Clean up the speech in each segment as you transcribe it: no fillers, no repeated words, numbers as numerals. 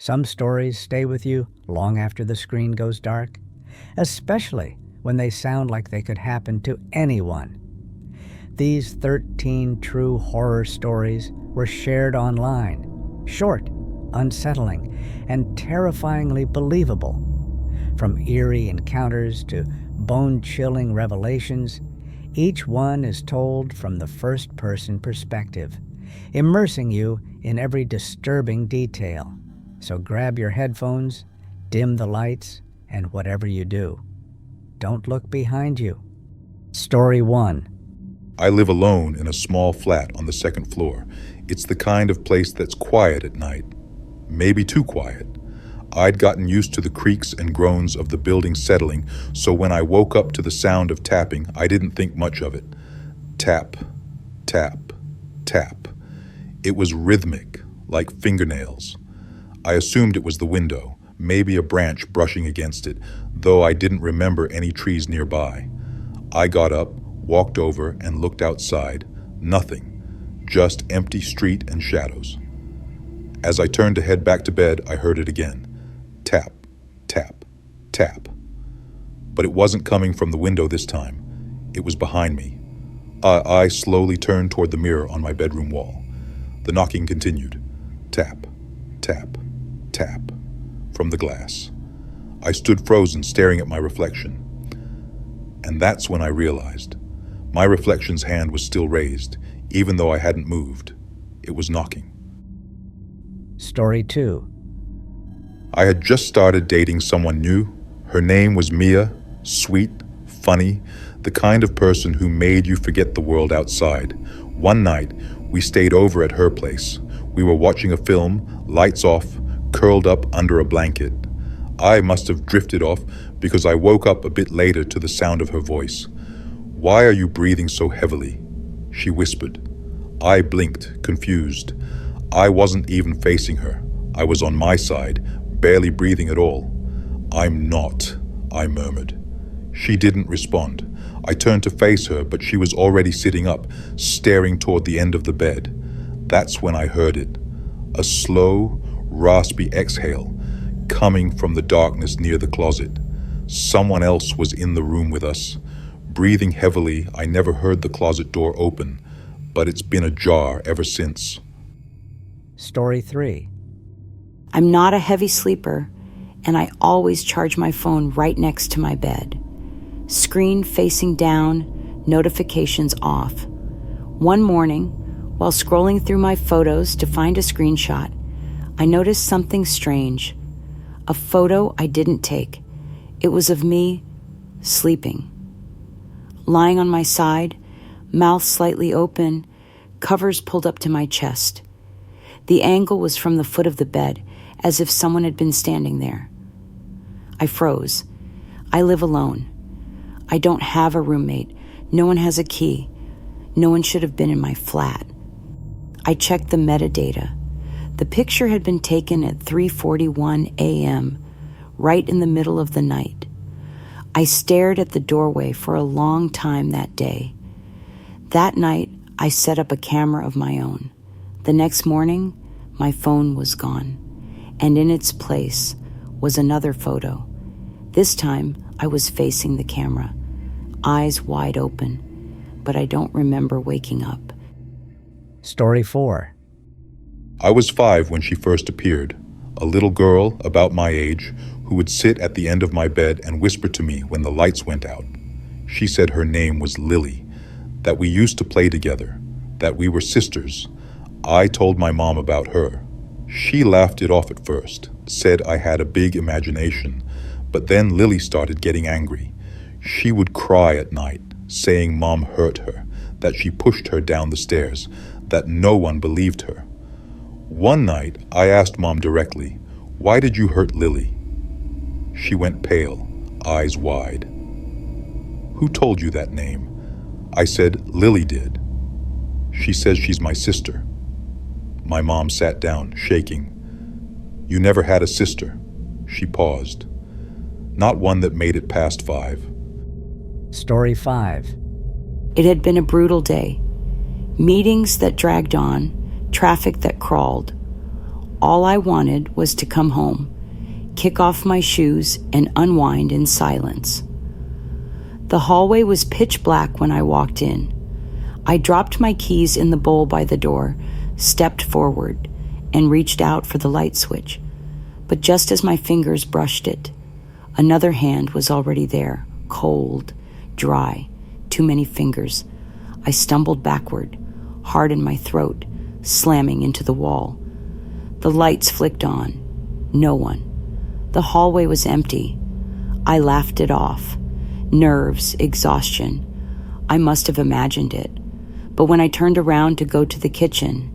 Some stories stay with you long after the screen goes dark, especially when they sound like they could happen to anyone. These 13 true horror stories were shared online, short, unsettling, and terrifyingly believable. From eerie encounters to bone-chilling revelations, each one is told from the first-person perspective, immersing you in every disturbing detail. So grab your headphones, dim the lights, and whatever you do, don't look behind you. Story 1. I live alone in a small flat on the second floor. It's the kind of place that's quiet at night. Maybe too quiet. I'd gotten used to the creaks and groans of the building settling, so when I woke up to the sound of tapping, I didn't think much of it. Tap, tap, tap. It was rhythmic, like fingernails. I assumed it was the window, maybe a branch brushing against it, though I didn't remember any trees nearby. I got up, walked over, and looked outside. Nothing. Just empty street and shadows. As I turned to head back to bed, I heard it again. Tap, tap, tap. But it wasn't coming from the window this time. It was behind me. I slowly turned toward the mirror on my bedroom wall. The knocking continued. Tap, tap, tap, from the glass. I stood frozen, staring at my reflection. And that's when I realized. My reflection's hand was still raised, even though I hadn't moved. It was knocking. Story 2. I had just started dating someone new. Her name was Mia, sweet, funny, the kind of person who made you forget the world outside. One night, we stayed over at her place. We were watching a film, lights off, curled up under a blanket. I must have drifted off because I woke up a bit later to the sound of her voice. "Why are you breathing so heavily?" she whispered. I blinked, confused. I wasn't even facing her. I was on my side, barely breathing at all. "I'm not," I murmured. She didn't respond. I turned to face her, but she was already sitting up, staring toward the end of the bed. That's when I heard it. A slow, raspy exhale coming from the darkness near the closet. Someone else was in the room with us. Breathing heavily, I never heard the closet door open, but it's been ajar ever since. Story 3. I'm not a heavy sleeper, and I always charge my phone right next to my bed. Screen facing down, notifications off. One morning, while scrolling through my photos to find a screenshot, I noticed something strange. A photo I didn't take. It was of me sleeping. Lying on my side, mouth slightly open, covers pulled up to my chest. The angle was from the foot of the bed, as if someone had been standing there. I froze. I live alone. I don't have a roommate. No one has a key. No one should have been in my flat. I checked the metadata. The picture had been taken at 3:41 a.m., right in the middle of the night. I stared at the doorway for a long time that day. That night, I set up a camera of my own. The next morning, my phone was gone, and in its place was another photo. This time, I was facing the camera, eyes wide open, but I don't remember waking up. Story 4. I was 5 when she first appeared, a little girl about my age who would sit at the end of my bed and whisper to me when the lights went out. She said her name was Lily, that we used to play together, that we were sisters. I told my mom about her. She laughed it off at first, said I had a big imagination, but then Lily started getting angry. She would cry at night, saying Mom hurt her, that she pushed her down the stairs, that no one believed her. One night, I asked Mom directly, "Why did you hurt Lily?" She went pale, eyes wide. "Who told you that name?" I said, "Lily did." She says she's my sister. My mom sat down, shaking. "You never had a sister?" She paused. "Not one that made it past 5. Story 5. It had been a brutal day. Meetings that dragged on, traffic that crawled. All I wanted was to come home, kick off my shoes, and unwind in silence. The hallway was pitch black when I walked in. I dropped my keys in the bowl by the door, stepped forward, and reached out for the light switch. But just as my fingers brushed it, another hand was already there, cold, dry, too many fingers. I stumbled backward, hard in my throat, slamming into the wall. The lights flicked on. No one. The hallway was empty. I laughed it off. Nerves, exhaustion. I must have imagined it. But when I turned around to go to the kitchen,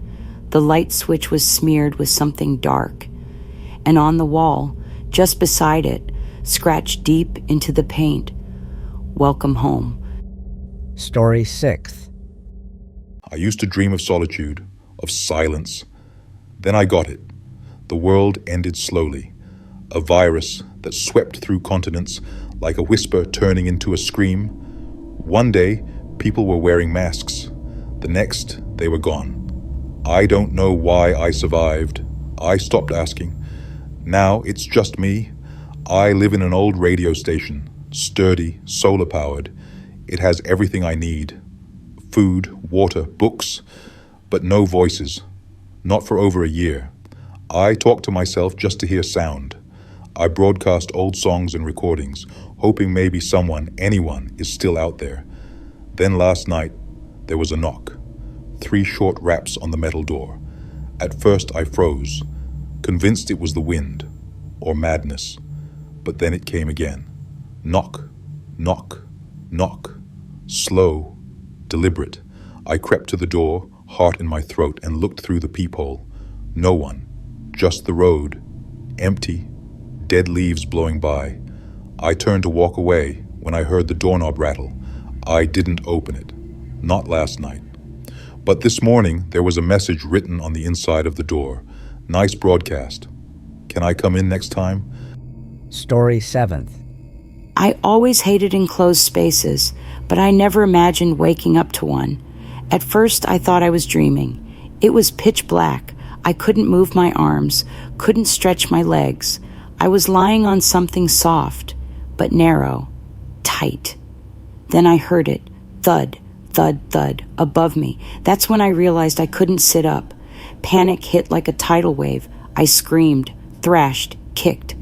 the light switch was smeared with something dark. And on the wall, just beside it, scratched deep into the paint, "Welcome home." Story 6. I used to dream of solitude, of silence. Then I got it. The world ended slowly. A virus that swept through continents like a whisper turning into a scream. One day, people were wearing masks. The next, they were gone. I don't know why I survived. I stopped asking. Now it's just me. I live in an old radio station, sturdy, solar-powered. It has everything I need. Food, water, books, but no voices. Not for over a year. I talk to myself just to hear sound. I broadcast old songs and recordings, hoping maybe someone, anyone, is still out there. Then last night, there was a knock. 3 short raps on the metal door. At first I froze, convinced it was the wind, or madness. But then it came again. Knock, knock, knock. Slow, deliberate. I crept to the door, heart in my throat, and looked through the peephole. No one, just the road, empty, dead leaves blowing by. I turned to walk away when I heard the doorknob rattle. I didn't open it, not last night. But this morning, there was a message written on the inside of the door. Nice broadcast. Can I come in next time? Story 7th. I always hated enclosed spaces, but I never imagined waking up to one. At first, I thought I was dreaming. It was pitch black. I couldn't move my arms, couldn't stretch my legs. I was lying on something soft, but narrow, tight. Then I heard it, thud, thud, thud, above me. That's when I realized I couldn't sit up. Panic hit like a tidal wave. I screamed, thrashed, kicked.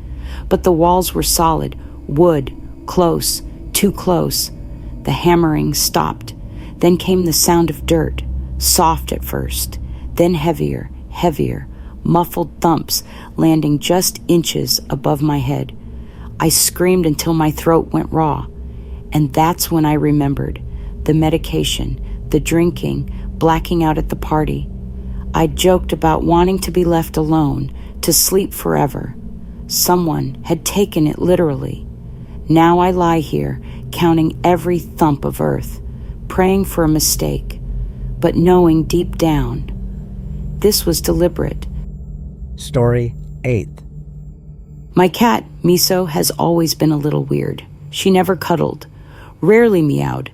But the walls were solid, wood, close, too close. The hammering stopped. Then came the sound of dirt, soft at first, then heavier, heavier, muffled thumps landing just inches above my head. I screamed until my throat went raw. And that's when I remembered the medication, the drinking, blacking out at the party. I joked about wanting to be left alone, to sleep forever. Someone had taken it literally. Now I lie here, counting every thump of earth, praying for a mistake, but knowing deep down, this was deliberate. Story 8th. My cat, Miso, has always been a little weird. She never cuddled, rarely meowed,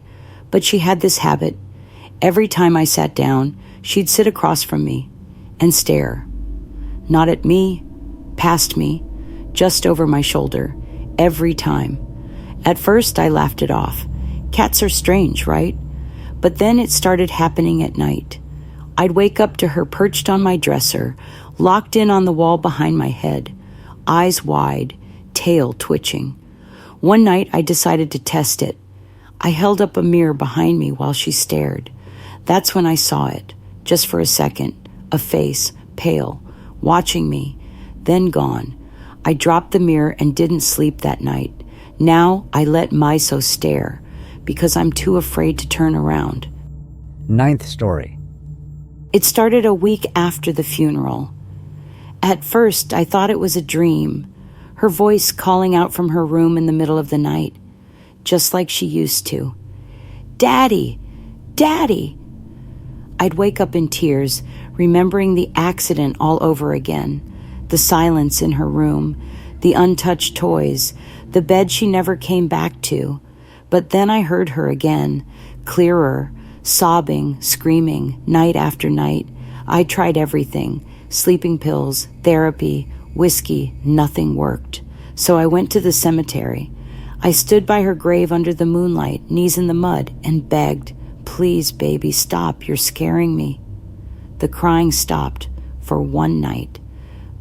but she had this habit. Every time I sat down, she'd sit across from me and stare. Not at me, past me, just over my shoulder, every time. At first, I laughed it off. Cats are strange, right? But then it started happening at night. I'd wake up to her perched on my dresser, locked in on the wall behind my head, eyes wide, tail twitching. One night, I decided to test it. I held up a mirror behind me while she stared. That's when I saw it, just for a second, a face, pale, watching me, then gone. I dropped the mirror and didn't sleep that night. Now I let Miso stare, because I'm too afraid to turn around. 9th story. It started a week after the funeral. At first, I thought it was a dream, her voice calling out from her room in the middle of the night, just like she used to. "Daddy! Daddy!" I'd wake up in tears, remembering the accident all over again, the silence in her room, the untouched toys, the bed she never came back to. But then I heard her again, clearer, sobbing, screaming, night after night. I tried everything, Sleeping pills, therapy, whiskey, nothing worked. So I went to the cemetery. I stood by her grave under the moonlight, knees in the mud, and begged, "Please, baby, stop. You're scaring me." The crying stopped for one night.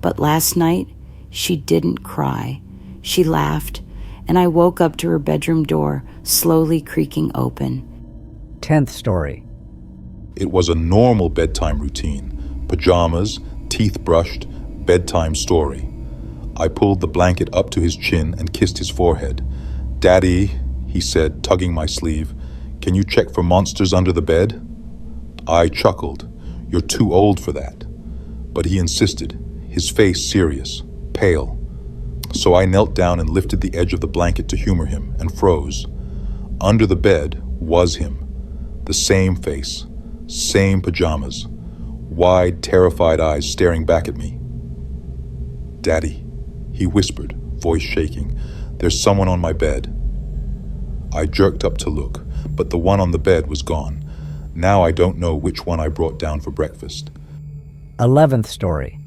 But last night, she didn't cry. She laughed, and I woke up to her bedroom door slowly creaking open. 10th story. It was a normal bedtime routine. Pajamas, teeth brushed, bedtime story. I pulled the blanket up to his chin and kissed his forehead. "Daddy," he said, tugging my sleeve, "can you check for monsters under the bed?" I chuckled. "You're too old for that." But he insisted, his face serious, pale. So I knelt down and lifted the edge of the blanket to humor him and froze. Under the bed was him. The same face, same pajamas, wide, terrified eyes staring back at me. "Daddy," he whispered, voice shaking, "there's someone on my bed." I jerked up to look, but the one on the bed was gone. Now I don't know which one I brought down for breakfast. 11th story.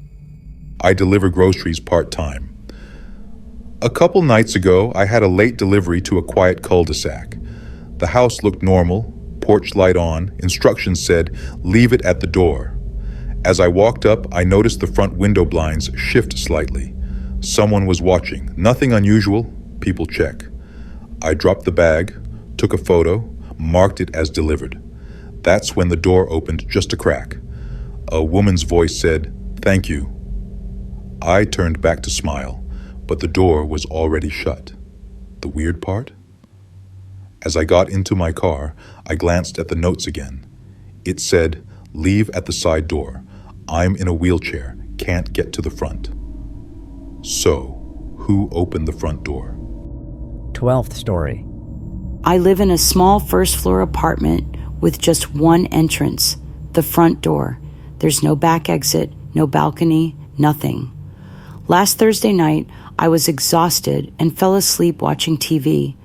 I deliver groceries part-time. A couple nights ago, I had a late delivery to a quiet cul-de-sac. The house looked normal, porch light on, instructions said, "Leave it at the door." As I walked up, I noticed the front window blinds shift slightly. Someone was watching. Nothing unusual. People check. I dropped the bag, took a photo, marked it as delivered. That's when the door opened just a crack. A woman's voice said, "Thank you." I turned back to smile, but the door was already shut. The weird part? As I got into my car, I glanced at the notes again. It said, "Leave at the side door. I'm in a wheelchair, can't get to the front." So, who opened the front door? 12th story. I live in a small first-floor apartment with just one entrance, the front door. There's no back exit, no balcony, nothing. Last Thursday night, I was exhausted and fell asleep watching TV.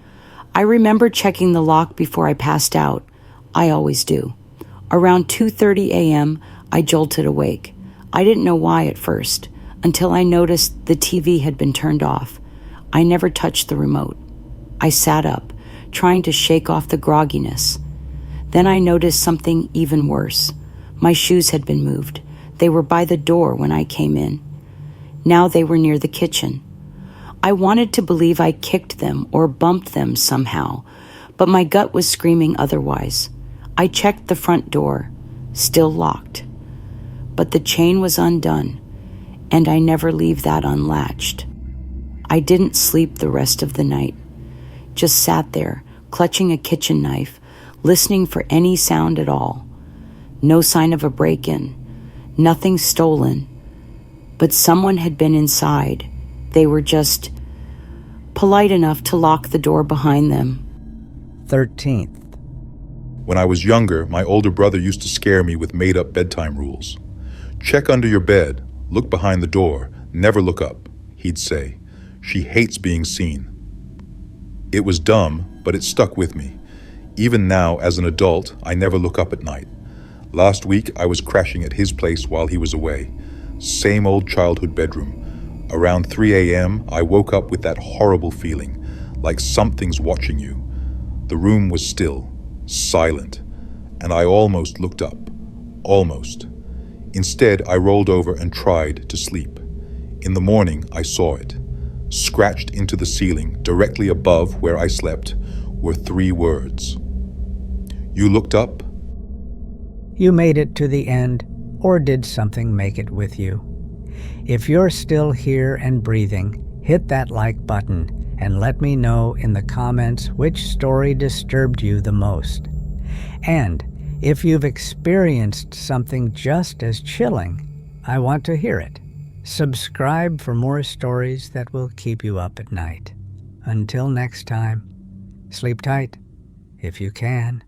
I remember checking the lock before I passed out. I always do. Around 2:30 a.m., I jolted awake. I didn't know why at first, until I noticed the TV had been turned off. I never touched the remote. I sat up, trying to shake off the grogginess. Then I noticed something even worse. My shoes had been moved. They were by the door when I came in. Now they were near the kitchen. I wanted to believe I kicked them or bumped them somehow, but my gut was screaming otherwise. I checked the front door, still locked. But the chain was undone, and I never leave that unlatched. I didn't sleep the rest of the night. Just sat there, clutching a kitchen knife, listening for any sound at all. No sign of a break-in, nothing stolen. But someone had been inside. They were just polite enough to lock the door behind them. 13th. When I was younger, my older brother used to scare me with made-up bedtime rules. "Check under your bed, look behind the door, never look up," he'd say. "She hates being seen." It was dumb, but it stuck with me. Even now, as an adult, I never look up at night. Last week, I was crashing at his place while he was away. Same old childhood bedroom. Around 3 a.m., I woke up with that horrible feeling, like something's watching you. The room was still, silent, and I almost looked up. Almost. Instead, I rolled over and tried to sleep. In the morning, I saw it. Scratched into the ceiling, directly above where I slept, were 3 words. "You looked up?" You made it to the end, or did something make it with you? If you're still here and breathing, hit that like button and let me know in the comments which story disturbed you the most. And if you've experienced something just as chilling, I want to hear it. Subscribe for more stories that will keep you up at night. Until next time, sleep tight, if you can.